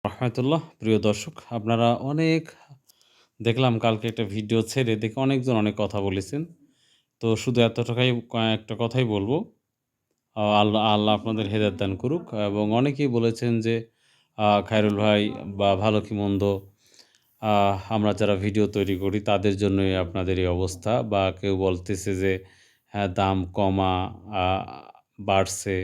রহমতুল্লাহ। প্রিয় দর্শক, আপনারা অনেক দেখলাম কালকে একটা ভিডিও ছেড়ে দেখে অনেকজন অনেক কথা বলেছেন। তো শুধু এতটাই কয়েকটা কথাই বলবো। আল্লাহ আল্লাহ আপনাদের হেদায়েত দান করুক। এবং অনেকেই বলেছেন যে খায়রুল ভাই বা ভালো কি মন্দ আমরা যারা ভিডিও তৈরি করি তাদের জন্যই আপনাদের এই অবস্থা, বা কেউ বলতেছে যে হ্যাঁ, দাম কমা আ বাড়ছে।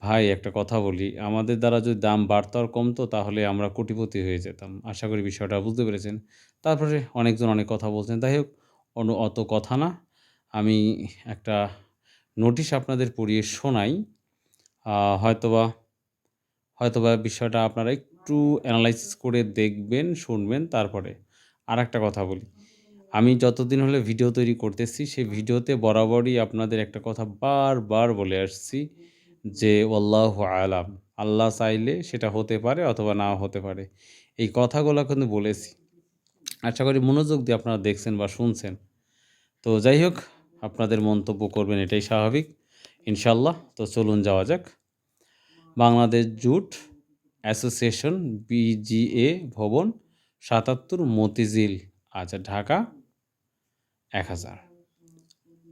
ভাই একটা কথা বলি, আমাদের দ্বারা যদি দাম বাড়তো আর কমতো তাহলে আমরা কোটিপতি হয়ে যেতাম। আশা করি বিষয়টা বুঝতে পেরেছেন। তারপরে অনেকজন অনেক কথা বলছেন। যাই হোক, অত কথা না। আমি একটা নোটিশ আপনাদের পড়িয়ে শোনাই। আ হয়তোবা হয়তোবা বিষয়টা আপনারা একটু এনালাইসিস করে দেখবেন, শুনবেন তারপরে। আরেকটা কথা বলি। আমি যতদিন হলে ভিডিও তৈরি করতেছি, সেই ভিডিওতে বরাবরই আপনাদের একটা কথা বারবার বলে আসছি যে, "ওয়াল্লাহু আ'লাম।" আল্লাহ চাইলে সেটা হতে পারে অথবা নাও হতে পারে। এই কথাগুলা কিন্তু বলেছি। আশা করি মনোযোগ দিয়ে আপনারা দেখছেন বা শুনছেন। তো যাই হোক, আপনাদের মন্তব্য করবেন এটাই স্বাভাবিক। ইনশাআল্লাহ। তো চলুন যাওয়া যাক। বাংলাদেশ জুট অ্যাসোসিয়েশন বিজিএ ভবন ৭৭ মতিঝিল, আচ্ছা ঢাকা ১,০০০।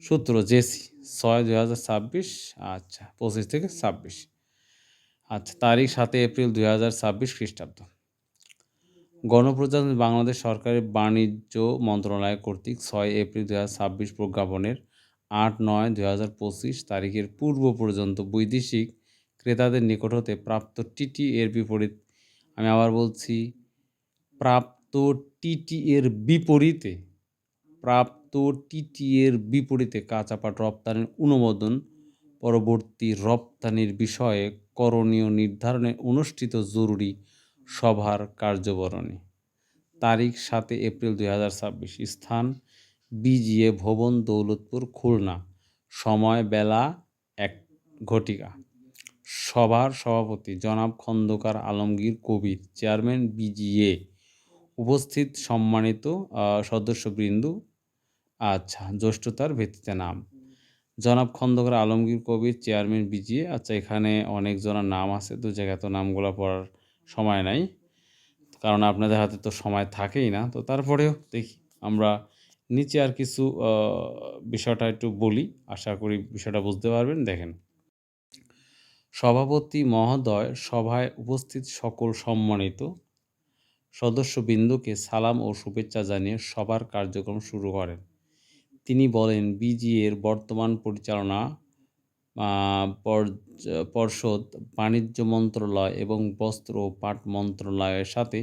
সূত্র জেসি ৬/২০২৬, আচ্ছা ২৫ থেকে ২৬, আচ্ছা তারিখ ৭ এপ্রিল ২০২৬ খ্রিস্টাব্দ। গণপ্রজাতন্ত্রী বাংলাদেশ সরকারের বাণিজ্য মন্ত্রণালয় কর্তৃক ৬ এপ্রিল ২০২৬ প্রজ্ঞাপনের ৮/৯/২০২৫ তারিখের পূর্ব পর্যন্ত বৈদেশিক ক্রেতাদের নিকট হতে প্রাপ্ত টিটি এর বিপরীত, আমি আবার বলছি, প্রাপ্ত টিটি এর বিপরীতে প্রাপ্ত টিটি এর বিপরীতে কাঁচা পাট রপ্তানির অনুমোদন পরবর্তী রপ্তানির বিষয়ে করণীয় নির্ধারণে অনুষ্ঠিত জরুরি সভার কার্যবরণী। তারিখ ৭ এপ্রিল ২০২৬। স্থান বিজিএ ভবন, দৌলতপুর, খুলনা। সময় বেলা ১ ঘটিকা। সভার সভাপতি জনাব খন্দকার আলমগীর কবির, চেয়ারম্যান বিজিএ। উপস্থিত সম্মানিত সদস্যবৃন্দ, আচ্ছা জ্যেষ্ঠতার ভিত্তিতে নাম: জনাব খন্দকার আলমগীর কবির, চেয়ারম্যান বিজিএ। আচ্ছা, এখানে অনেকজনের নাম আছে, দু জায়গায় তো নামগুলো পড়ার সময় নাই, কারণ আপনাদের হাতে তো সময় থাকেই না। তো তারপরেও দেখি আমরা নিচে আর কিছু বিষয়টা একটু বলি, আশা করি বিষয়টা বুঝতে পারবেন। দেখেন, সভাপতি মহোদয় সভায় উপস্থিত সকল সম্মানিত সদস্যবৃন্দকে সালাম ও শুভেচ্ছা জানিয়ে সভার কার্যক্রম শুরু করেন। তিনি বলেন, বিজিএর বর্তমান পরিচালনা পর্ষদ বাণিজ্য মন্ত্রণালয় এবং বস্ত্র ও পাট মন্ত্রণালয়ের সাথে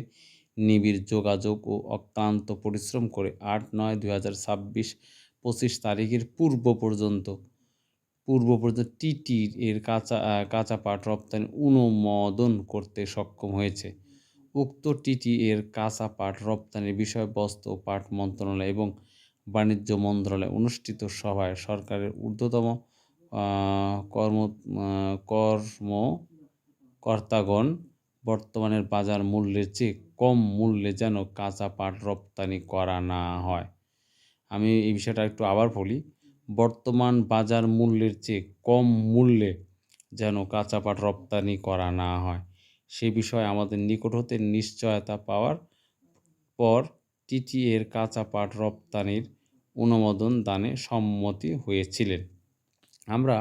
নিবিড় যোগাযোগ ও অক্লান্ত পরিশ্রম করে ৮/৯/২০২৬ ২৫ তারিখের পূর্ব পর্যন্ত টিটি এর কাঁচা পাট রপ্তানি অনুমোদন করতে সক্ষম হয়েছে। উক্ত টিটি এর কাঁচা পাট রপ্তানির বিষয়ে বস্ত্র ও পাট মন্ত্রণালয় এবং বাণিজ্য মন্ত্রণালয়ে অনুষ্ঠিত সভায় সরকারের ঊর্ধ্বতম কর্মকর্তাগণ বর্তমানের বাজার মূল্যের চেয়ে কম মূল্যে যেন কাঁচা পাট রপ্তানি করা না হয়। আমি এই বিষয়টা একটু আবার বলি। বর্তমান বাজার মূল্যের চেয়ে কম মূল্যে যেন কাঁচা পাট রপ্তানি করা না হয়, সে বিষয়ে আমাদের নিকট হতে নিশ্চয়তা পাওয়ার পর টিটি এর কাঁচা পাট রপ্তানির অনুমোদন দানে সম্মতি হয়েছিলেন। আমরা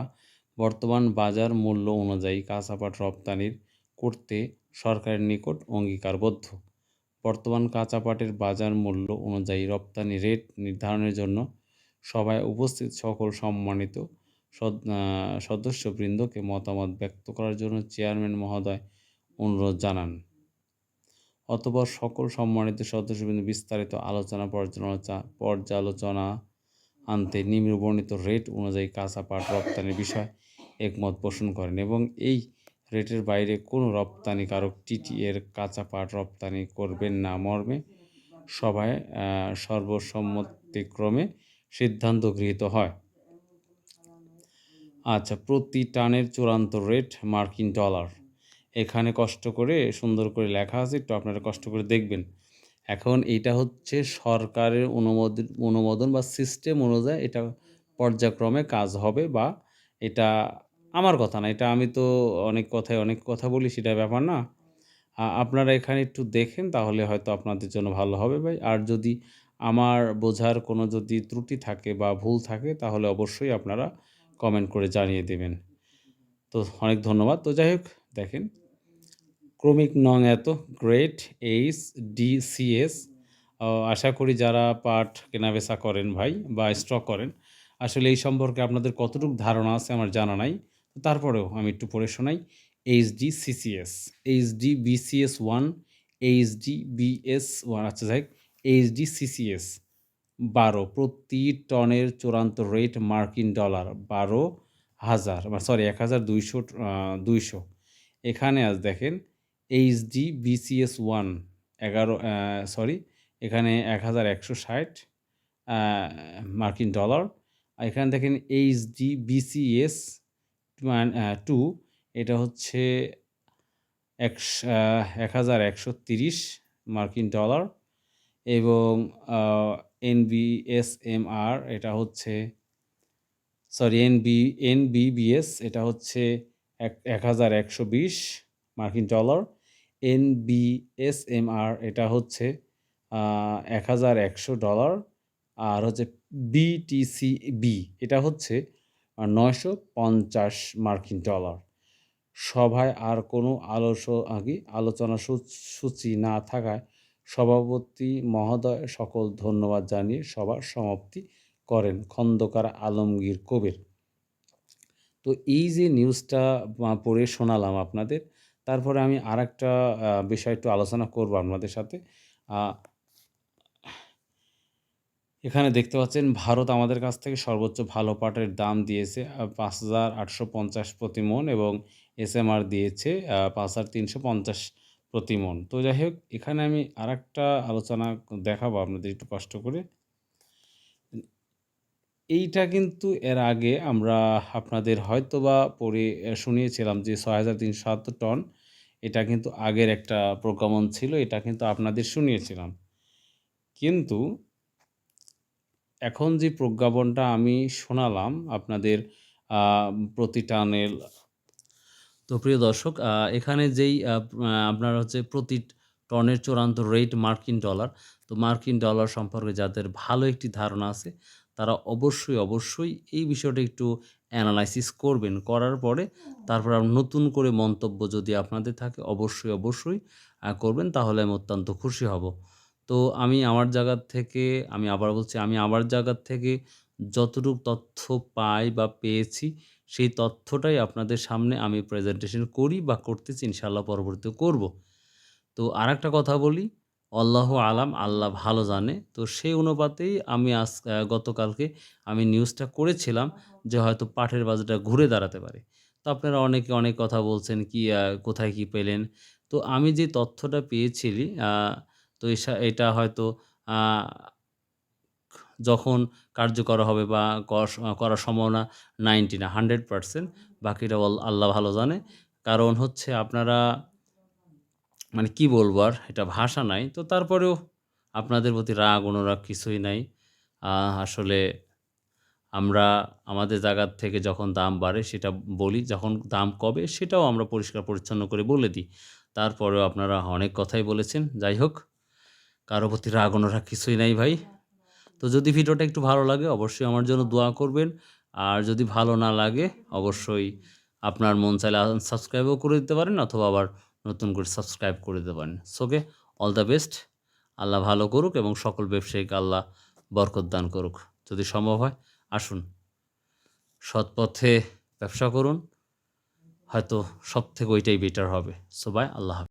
বর্তমান বাজার মূল্য অনুযায়ী কাঁচা পাট রপ্তানির করতে সরকারের নিকট অঙ্গীকারবদ্ধ। বর্তমান কাঁচা পাটের বাজার মূল্য অনুযায়ী রপ্তানি রেট নির্ধারণের জন্য সভায় উপস্থিত সকল সম্মানিত সদস্যবৃন্দকে মতামত ব্যক্ত করার জন্য চেয়ারম্যান মহোদয় অনুরোধ জানান। অতঃপর সকল সম্মানিত সদস্যবৃন্দ বিস্তারিত পর্যালোচনা আনতে নিম্নবর্ণিত রেট অনুযায়ী কাঁচা পাট রপ্তানির বিষয়ে একমত পোষণ করেন এবং এই রেটের বাইরে কোনো রপ্তানিকারক টিটি এর কাঁচা পাট রপ্তানি করবেন না মর্মে সভায় সর্বসম্মতিক্রমে সিদ্ধান্ত গৃহীত হয়। আচ্ছা, প্রতি টানের চূড়ান্ত রেট মার্কিন ডলার। এখানে কষ্ট করে সুন্দর করে লেখা আছে, একটু আপনারা কষ্ট করে দেখবেন। এখন এটা হচ্ছে সরকারের অনুমোদন বা সিস্টেম অনুযায়ী এটা পর্যায়ক্রমে কাজ হবে, বা এটা আমার কথা না, এটা আমি তো অনেক কথায় অনেক কথা বলি, সেটা ব্যাপার না। আপনারা এখানে একটু দেখেন, তাহলে হয়তো আপনাদের জন্য ভালো হবে ভাই। আর যদি আমার বোঝার কোনো যদি ত্রুটি থাকে বা ভুল থাকে, তাহলে অবশ্যই আপনারা কমেন্ট করে জানিয়ে দেবেন। তো অনেক ধন্যবাদ। তো যাই হোক, দেখেন ক্রমিক নং এত গ্রেট HDCS। আশা করি যারা পাট কেনাবেচা করেন ভাই বা স্টক করেন, আসলে এই সম্পর্কে আপনাদের কতটুকু ধারণা আছে আমার জানা নাই। তারপরেও আমি একটু পড়ে শোনাই। HDCCS, HDBCS 1, HDBS 1, আচ্ছা যাই হোক, HDCCS 12 প্রতি টনের চূড়ান্ত রেট মার্কিন ডলার 12,000, সরি 1,200, 200। এখানে আজ দেখেন HDBCS 1 11, সরি, এখানে 1,160 মার্কিন ডলার। আর এখানে দেখেন HDBCS 2, এটা হচ্ছে 1,130 মার্কিন ডলার। এবং NBSMR এটা হচ্ছে, সরি, NBBS এটা হচ্ছে 1,120 মার্কিন ডলার। NBSMR এটা হচ্ছে $1,100। আর হচ্ছে BTCB এটা হচ্ছে 950 মার্কিন ডলার। সভায় আর কোনো আলোচনা সূচি না থাকায় সভাপতি মহোদয় সকল ধন্যবাদ জানিয়ে সভার সমাপ্তি করেন খন্দকার আলমগীর কবির। তো এই যে নিউজটা পড়ে শোনালাম আপনাদের, তারপরে আমি আরেকটা বিষয় একটু আলোচনা করব আপনাদের সাথে। এখানে দেখতে পাচ্ছেন ভারত আমাদের কাছ থেকে সর্বোচ্চ ভালো পাটের দাম দিয়েছে 5,850 প্রতি মণ, এবং SMR দিয়েছে 5,350 প্রতি মণ। তো যাই হোক, এখানে আমি আরেকটা আলোচনা দেখাবো আপনাদের একটু কষ্ট করে। এইটা কিন্তু এর আগে আমরা আপনাদের হয়তোবা পড়ে শুনিয়েছিলাম যে 6,370 টন। এটা কিন্তু আগের একটা প্রজ্ঞাপন ছিল, এটা কিন্তু আপনাদের শুনিয়েছিলাম। কিন্তু এখন যে প্রজ্ঞাপনটা আমি শোনালাম আপনাদের প্রতি টানের, তো প্রিয় দর্শক, এখানে যেই আপনার হচ্ছে প্রতি টনের চূড়ান্ত রেট মার্কিন ডলার। তো মার্কিন ডলার সম্পর্কে যাদের ভালো একটি ধারণা আছে, তারা অবশ্যই এই বিষয়টা একটু অ্যানালাইসিস করবেন। করার পরে তারপর নতুন করে মন্তব্য যদি আপনাদের থাকে, অবশ্যই করবেন, তাহলে আমি অত্যন্ত খুশি হব। তো আমি আমার জায়গার থেকে, আমি আবার বলছি, আমি আমার জায়গার থেকে যতটুকু তথ্য পাই বা পেয়েছি, সেই তথ্যটাই আপনাদের সামনে আমি প্রেজেন্টেশন করি বা করতেছি, ইনশাআল্লাহ পরবর্তীতে করব। তো আরেকটা কথা বলি, আল্লাহু আলাম, আল্লাহ ভালো জানে। তো সেই অনুপাতেই আমি গতকালকে আমি নিউজটা করেছিলাম যে হয়তো পাটের বাজারটা ঘুরে দাঁড়াতে পারে। তো আপনারা অনেকে অনেক কথা বলছেন কি কোথায় কি পেলেন? তো আমি যে তথ্যটা পেয়েছিলি, তো এটা হয়তো আ যখন কার্যকর হবে বা করার সম্ভাবনা 90 না 100%, বাকিটা আল্লাহ ভালো জানে। কারণ হচ্ছে আপনারা, মানে কি বলবো আর, এটা ভাষা নাই। তো তারপরেও আপনাদের প্রতি রাগ অনুরাগ কিছুই নাই। আসলে আমরা আমাদের জায়গার থেকে যখন দাম বাড়ে সেটা বলি, যখন দাম কমে সেটাও আমরা পরিষ্কার পরিচ্ছন্ন করে বলে দিই। তারপরেও আপনারা অনেক কথাই বলেছেন। যাই হোক, কারো প্রতি রাগ অনুরাগ কিছুই নাই ভাই। তো যদি ভিডিওটা একটু ভালো লাগে, অবশ্যই আমার জন্য দোয়া করবেন। আর যদি ভালো না লাগে, অবশ্যই আপনার মন চাইলে আনসাবস্ক্রাইবও করে দিতে পারেন, অথবা আবার নতুন করে সাবস্ক্রাইব করে দিতে পারেন। So okay, all the best. আল্লাহ ভালো করুক এবং সকল ব্যবসায়ীকে আল্লাহ বরকত দান করুক। যদি সম্ভব হয়, আসুন সৎ পথে ব্যবসা করুন, হয়তো সবথেকে ওইটাই বেটার হবে। সো বাই, আল্লাহ হাফেজ।